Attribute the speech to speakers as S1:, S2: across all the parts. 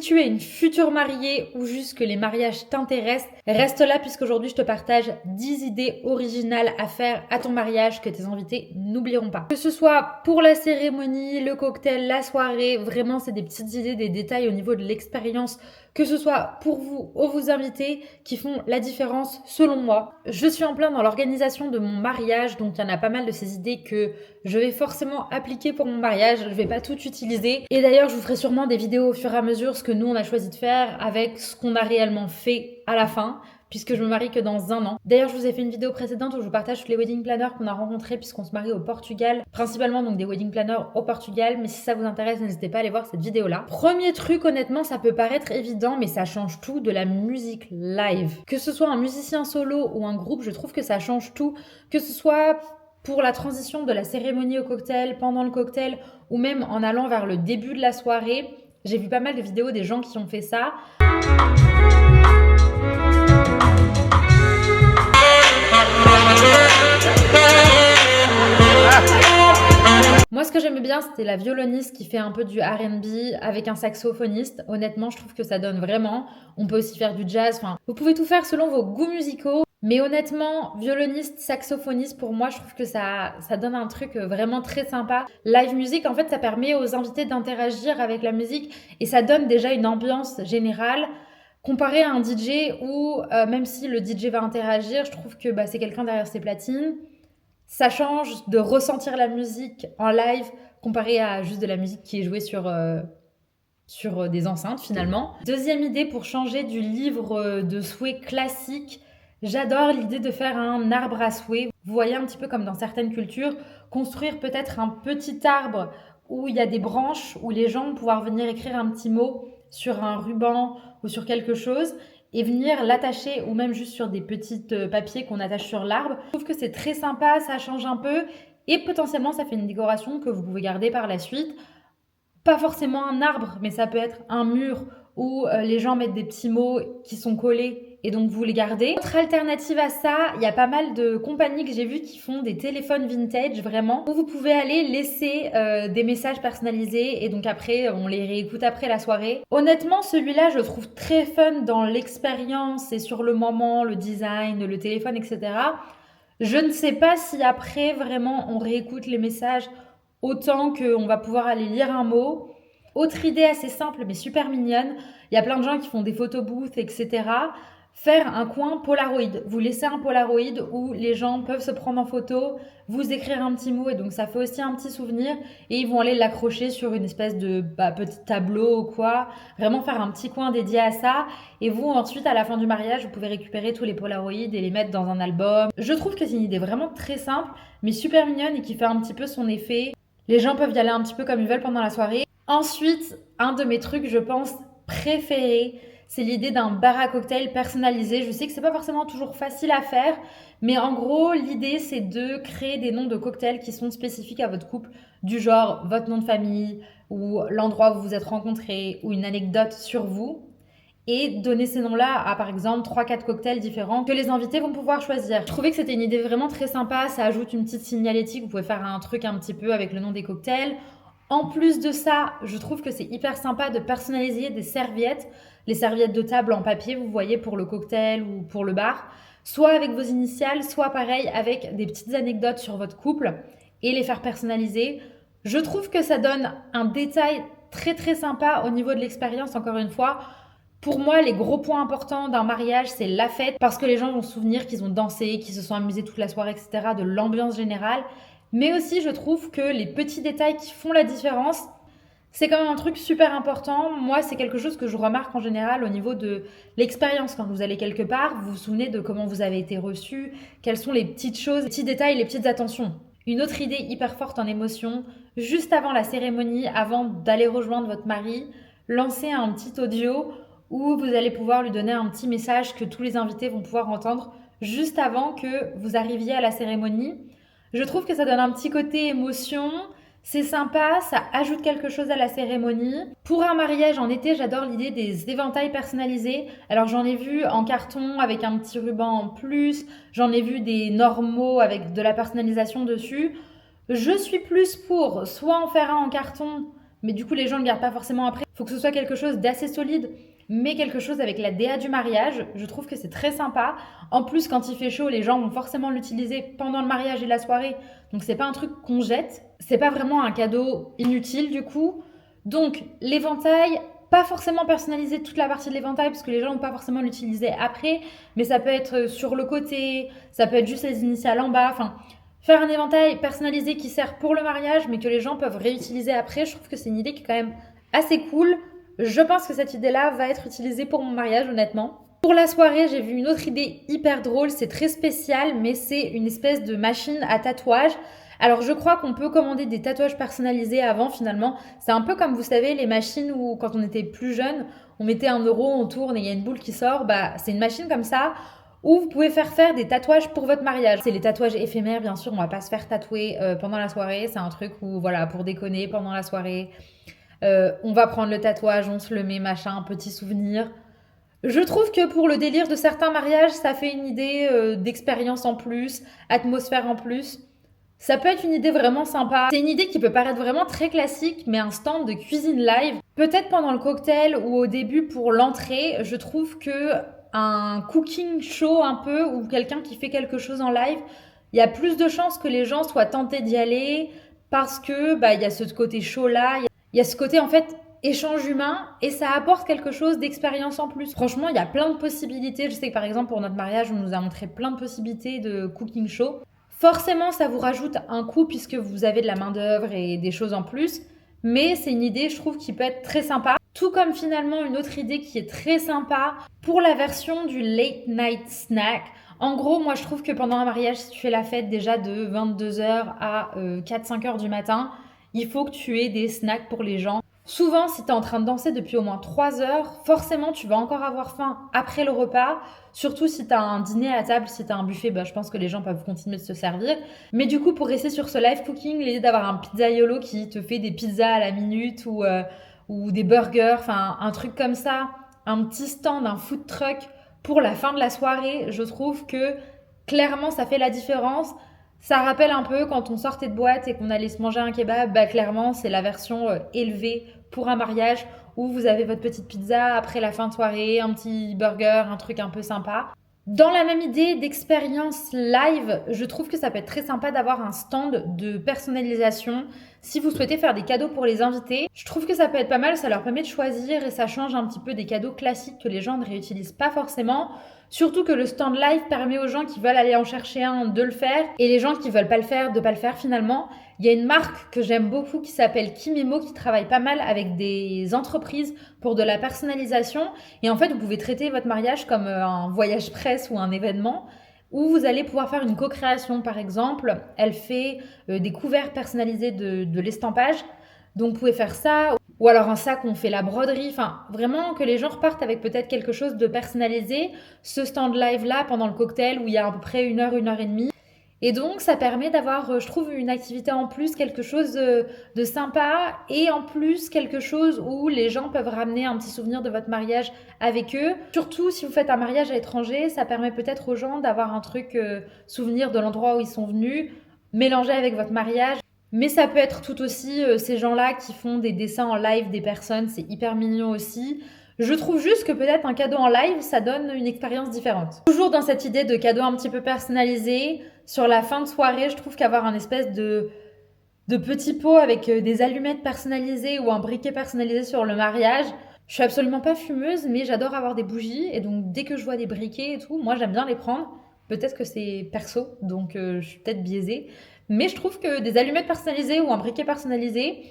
S1: tu es une future mariée ou juste que les mariages t'intéressent, reste là puisqu'aujourd'hui je te partage 10 idées originales à faire à ton mariage que tes invités n'oublieront pas. Que ce soit pour la cérémonie, le cocktail, la soirée, vraiment c'est des petites idées, des détails au niveau de l'expérience, que ce soit pour vous ou vos invités qui font la différence selon moi. Je suis en plein dans l'organisation de mon mariage, donc il y en a pas mal de ces idées que je vais forcément appliquer pour mon mariage, je vais pas tout utiliser. Et d'ailleurs, je vous ferai sûrement des vidéos au fur et à mesure, ce que nous on a choisi de faire avec ce qu'on a réellement fait à la fin, puisque je me marie que dans 1 an. D'ailleurs, je vous ai fait une vidéo précédente où je vous partage tous les wedding planners qu'on a rencontrés puisqu'on se marie au Portugal, principalement donc des wedding planners au Portugal, mais si ça vous intéresse, n'hésitez pas à aller voir cette vidéo-là. Premier truc, honnêtement, ça peut paraître évident, mais ça change tout de la musique live. Que ce soit un musicien solo ou un groupe, je trouve que ça change tout, que ce soit pour la transition de la cérémonie au cocktail, pendant le cocktail, ou même en allant vers le début de la soirée. J'ai vu pas mal de vidéos des gens qui ont fait ça. Moi, ce que j'aimais bien, c'était la violoniste qui fait un peu du R&B avec un saxophoniste. Honnêtement, je trouve que ça donne vraiment. On peut aussi faire du jazz. Enfin, vous pouvez tout faire selon vos goûts musicaux. Mais honnêtement, violoniste, saxophoniste, pour moi, je trouve que ça donne un truc vraiment très sympa. Live music, en fait, ça permet aux invités d'interagir avec la musique et ça donne déjà une ambiance générale. Comparé à un DJ où, même si le DJ va interagir, je trouve que c'est quelqu'un derrière ses platines. Ça change de ressentir la musique en live comparé à juste de la musique qui est jouée sur des enceintes finalement. Deuxième idée pour changer du livre de souhaits classique, j'adore l'idée de faire un arbre à souhaits. Vous voyez un petit peu comme dans certaines cultures, construire peut-être un petit arbre où il y a des branches où les gens vont pouvoir venir écrire un petit mot sur un ruban ou sur quelque chose et venir l'attacher ou même juste sur des petits papiers qu'on attache sur l'arbre. Je trouve que c'est très sympa, ça change un peu et potentiellement ça fait une décoration que vous pouvez garder par la suite. Pas forcément un arbre, mais ça peut être un mur où les gens mettent des petits mots qui sont collés et donc vous les gardez. Autre alternative à ça, il y a pas mal de compagnies que j'ai vues qui font des téléphones vintage vraiment, où vous pouvez aller laisser des messages personnalisés et donc après on les réécoute après la soirée. Honnêtement, celui-là je le trouve très fun dans l'expérience et sur le moment, le design, le téléphone, etc. Je ne sais pas si après vraiment on réécoute les messages autant qu'on va pouvoir aller lire un mot. Autre idée assez simple mais super mignonne, il y a plein de gens qui font des photobooths, etc. Faire un coin Polaroid. Vous laissez un Polaroid où les gens peuvent se prendre en photo, vous écrire un petit mot et donc ça fait aussi un petit souvenir et ils vont aller l'accrocher sur une espèce de petit tableau ou quoi. Vraiment faire un petit coin dédié à ça et vous ensuite à la fin du mariage vous pouvez récupérer tous les Polaroids et les mettre dans un album. Je trouve que c'est une idée vraiment très simple mais super mignonne et qui fait un petit peu son effet. Les gens peuvent y aller un petit peu comme ils veulent pendant la soirée. Ensuite, un de mes trucs, je pense, préférés, c'est l'idée d'un bar à cocktail personnalisé. Je sais que c'est pas forcément toujours facile à faire, mais en gros, l'idée, c'est de créer des noms de cocktails qui sont spécifiques à votre couple, du genre votre nom de famille, ou l'endroit où vous vous êtes rencontrés, ou une anecdote sur vous. Et donner ces noms-là à, par exemple, 3-4 cocktails différents que les invités vont pouvoir choisir. Je trouvais que c'était une idée vraiment très sympa. Ça ajoute une petite signalétique. Vous pouvez faire un truc un petit peu avec le nom des cocktails. En plus de ça, je trouve que c'est hyper sympa de personnaliser des serviettes. Les serviettes de table en papier, vous voyez, pour le cocktail ou pour le bar. Soit avec vos initiales, soit pareil avec des petites anecdotes sur votre couple et les faire personnaliser. Je trouve que ça donne un détail très très sympa au niveau de l'expérience, encore une fois. Pour moi, les gros points importants d'un mariage, c'est la fête, parce que les gens vont se souvenir qu'ils ont dansé, qu'ils se sont amusés toute la soirée, etc., de l'ambiance générale. Mais aussi, je trouve que les petits détails qui font la différence, c'est quand même un truc super important. Moi, c'est quelque chose que je remarque en général au niveau de l'expérience. Quand vous allez quelque part, vous vous souvenez de comment vous avez été reçu, quelles sont les petites choses, les petits détails, les petites attentions. Une autre idée hyper forte en émotion, juste avant la cérémonie, avant d'aller rejoindre votre mari, lancez un petit audio où vous allez pouvoir lui donner un petit message que tous les invités vont pouvoir entendre juste avant que vous arriviez à la cérémonie. Je trouve que ça donne un petit côté émotion, c'est sympa, ça ajoute quelque chose à la cérémonie. Pour un mariage en été, j'adore l'idée des éventails personnalisés. Alors j'en ai vu en carton avec un petit ruban en plus, j'en ai vu des normaux avec de la personnalisation dessus. Je suis plus pour soit en faire un en carton mais du coup les gens ne le gardent pas forcément après. Il faut que ce soit quelque chose d'assez solide, mais quelque chose avec la DA du mariage. Je trouve que c'est très sympa. En plus, quand il fait chaud, les gens vont forcément l'utiliser pendant le mariage et la soirée. Donc c'est pas un truc qu'on jette. C'est pas vraiment un cadeau inutile du coup. Donc l'éventail, pas forcément personnaliser toute la partie de l'éventail parce que les gens vont pas forcément l'utiliser après, mais ça peut être sur le côté, ça peut être juste les initiales en bas. Enfin, faire un éventail personnalisé qui sert pour le mariage, mais que les gens peuvent réutiliser après, je trouve que c'est une idée qui est quand même assez cool. Je pense que cette idée-là va être utilisée pour mon mariage, honnêtement. Pour la soirée, j'ai vu une autre idée hyper drôle, c'est très spécial, mais c'est une espèce de machine à tatouage. Alors je crois qu'on peut commander des tatouages personnalisés avant finalement. C'est un peu comme vous savez les machines où quand on était plus jeune, on mettait 1 euro, on tourne et il y a une boule qui sort. Bah c'est une machine comme ça où vous pouvez faire des tatouages pour votre mariage. C'est les tatouages éphémères bien sûr, on va pas se faire tatouer pendant la soirée. C'est un truc où voilà pour déconner pendant la soirée. On va prendre le tatouage, on se le met machin, un petit souvenir. Je trouve que pour le délire de certains mariages, ça fait une idée d'expérience en plus, atmosphère en plus. Ça peut être une idée vraiment sympa. C'est une idée qui peut paraître vraiment très classique, mais un stand de cuisine live, peut-être pendant le cocktail ou au début pour l'entrée, je trouve que un cooking show un peu, ou quelqu'un qui fait quelque chose en live, il y a plus de chances que les gens soient tentés d'y aller parce que bah il y a ce côté show là, il y a ce côté en fait échange humain et ça apporte quelque chose d'expérience en plus. Franchement, il y a plein de possibilités. Je sais que par exemple pour notre mariage, on nous a montré plein de possibilités de cooking show. Forcément, ça vous rajoute un coût puisque vous avez de la main-d'œuvre et des choses en plus, mais c'est une idée, je trouve, qui peut être très sympa. Tout comme finalement une autre idée qui est très sympa pour la version du late night snack. En gros, moi je trouve que pendant un mariage, si tu fais la fête déjà de 22h à 4-5h du matin, il faut que tu aies des snacks pour les gens. Souvent, si tu es en train de danser depuis au moins 3 heures, forcément tu vas encore avoir faim après le repas. Surtout si tu as un dîner à table, si tu as un buffet, bah, je pense que les gens peuvent continuer de se servir. Mais du coup, pour rester sur ce live cooking, l'idée d'avoir un pizzaiolo qui te fait des pizzas à la minute ou des burgers, enfin un truc comme ça, un petit stand, un food truck pour la fin de la soirée, je trouve que clairement ça fait la différence. Ça rappelle un peu quand on sortait de boîte et qu'on allait se manger un kebab, bah clairement c'est la version élevée pour un mariage où vous avez votre petite pizza après la fin de soirée, un petit burger, un truc un peu sympa. Dans la même idée d'expérience live, je trouve que ça peut être très sympa d'avoir un stand de personnalisation. Si vous souhaitez faire des cadeaux pour les invités, je trouve que ça peut être pas mal, ça leur permet de choisir et ça change un petit peu des cadeaux classiques que les gens ne réutilisent pas forcément. Surtout que le stand live permet aux gens qui veulent aller en chercher un de le faire et les gens qui veulent pas le faire de pas le faire finalement. Il y a une marque que j'aime beaucoup qui s'appelle Kimemo qui travaille pas mal avec des entreprises pour de la personnalisation et en fait vous pouvez traiter votre mariage comme un voyage presse ou un événement où vous allez pouvoir faire une co-création par exemple. Elle fait des couverts personnalisés de l'estampage. Donc vous pouvez faire ça, ou alors un sac où on fait la broderie, enfin vraiment que les gens repartent avec peut-être quelque chose de personnalisé. Ce stand live là pendant le cocktail où il y a à peu près 1 heure et demie. Et donc ça permet d'avoir, je trouve, une activité en plus, quelque chose de sympa et en plus quelque chose où les gens peuvent ramener un petit souvenir de votre mariage avec eux. Surtout si vous faites un mariage à l'étranger, ça permet peut-être aux gens d'avoir un truc souvenir de l'endroit où ils sont venus, mélangé avec votre mariage. Mais ça peut être tout aussi ces gens-là qui font des dessins en live des personnes, c'est hyper mignon aussi. Je trouve juste que peut-être un cadeau en live, ça donne une expérience différente. Toujours dans cette idée de cadeau un petit peu personnalisé, sur la fin de soirée, je trouve qu'avoir un espèce de petit pot avec des allumettes personnalisées ou un briquet personnalisé sur le mariage. Je suis absolument pas fumeuse, mais j'adore avoir des bougies et donc dès que je vois des briquets et tout, moi j'aime bien les prendre. Peut-être que c'est perso, donc je suis peut-être biaisée. Mais je trouve que des allumettes personnalisées ou un briquet personnalisé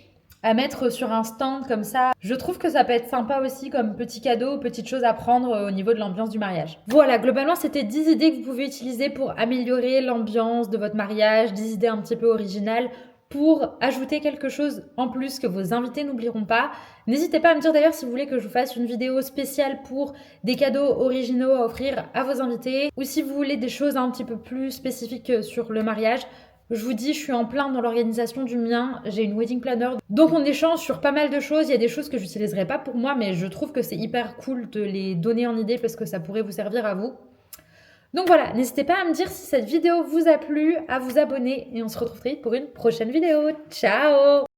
S1: à mettre sur un stand comme ça, je trouve que ça peut être sympa aussi comme petit cadeau, petite chose à prendre au niveau de l'ambiance du mariage. Voilà, globalement, c'était 10 idées que vous pouvez utiliser pour améliorer l'ambiance de votre mariage, 10 idées un petit peu originales pour ajouter quelque chose en plus que vos invités n'oublieront pas. N'hésitez pas à me dire d'ailleurs si vous voulez que je vous fasse une vidéo spéciale pour des cadeaux originaux à offrir à vos invités ou si vous voulez des choses un petit peu plus spécifiques sur le mariage. Je vous dis, je suis en plein dans l'organisation du mien. J'ai une wedding planner. Donc on échange sur pas mal de choses. Il y a des choses que je n'utiliserai pas pour moi, mais je trouve que c'est hyper cool de les donner en idée parce que ça pourrait vous servir à vous. Donc voilà, n'hésitez pas à me dire si cette vidéo vous a plu, à vous abonner et on se retrouve très vite pour une prochaine vidéo. Ciao!